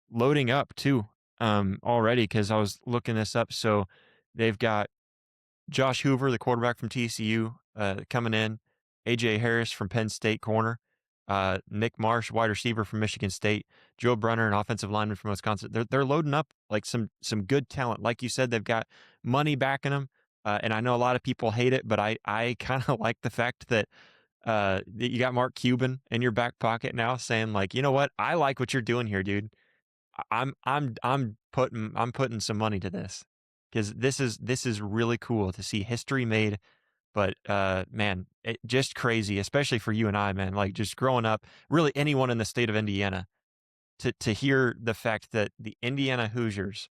Speaker 1: loading up too already because I was looking this up. So they've got Josh Hoover, the quarterback from TCU, coming in. AJ Harris from Penn State corner. Nick Marsh, wide receiver from Michigan State. Joe Brunner, an offensive lineman from Wisconsin. They're loading up like some good talent. Like you said, they've got money backing them. And I know a lot of people hate it, but I kind of like the fact that you got Mark Cuban in your back pocket now, saying like, you know what, I like what you're doing here, dude. I'm putting some money to this because this is really cool to see history made. But man, it just crazy, especially for you and I, man. Like just growing up, really anyone in the state of Indiana to hear the fact that the Indiana Hoosiers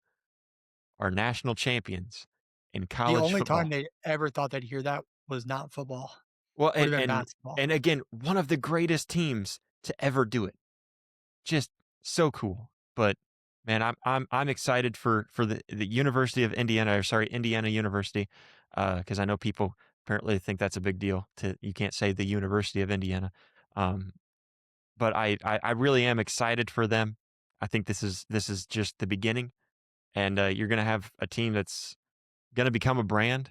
Speaker 1: are national champions in
Speaker 2: The
Speaker 1: college
Speaker 2: only time
Speaker 1: football.
Speaker 2: they ever thought they'd hear that was not football,
Speaker 1: Well,
Speaker 2: would
Speaker 1: and
Speaker 2: have been
Speaker 1: and
Speaker 2: basketball.
Speaker 1: and again, one of the greatest teams to ever do it. Just so cool. But man, I'm excited for the University of Indiana, or sorry, Indiana University, because I know people apparently think that's a big deal. You can't say the University of Indiana, um, but I really am excited for them. I think this is just the beginning, and you're gonna have a team that's gonna become a brand,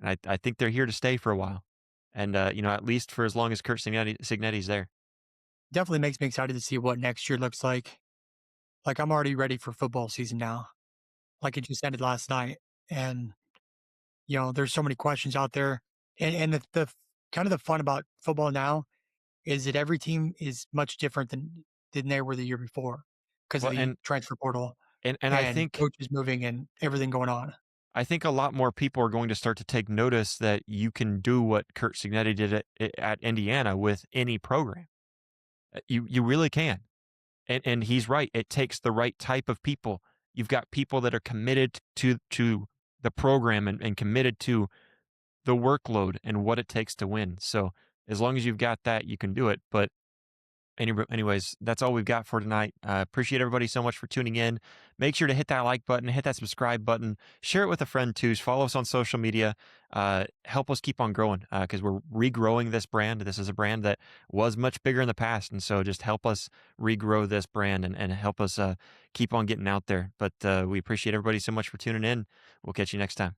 Speaker 1: and I think they're here to stay for a while, and at least for as long as Kurt Signetti's there.
Speaker 2: Definitely makes me excited to see what next year looks like. Like, I'm already ready for football season now. Like, it just ended last night, and, there's so many questions out there, and the kind of the fun about football now is that every team is much different than they were the year before because of
Speaker 1: Well,
Speaker 2: the
Speaker 1: and
Speaker 2: transfer portal
Speaker 1: and I
Speaker 2: and
Speaker 1: think
Speaker 2: coaches moving and everything going on.
Speaker 1: I think a lot more people are going to start to take notice that you can do what Kurt Signetti did at Indiana with any program. You really can, and he's right. It takes the right type of people. You've got people that are committed to the program and committed to the workload and what it takes to win. So as long as you've got that, you can do it. But anyways, that's all we've got for tonight. Appreciate everybody so much for tuning in. Make sure to hit that like button, hit that subscribe button, share it with a friend too. Follow us on social media. Help us keep on growing because we're regrowing this brand. This is a brand that was much bigger in the past. And so just help us regrow this brand and help us keep on getting out there. But we appreciate everybody so much for tuning in. We'll catch you next time.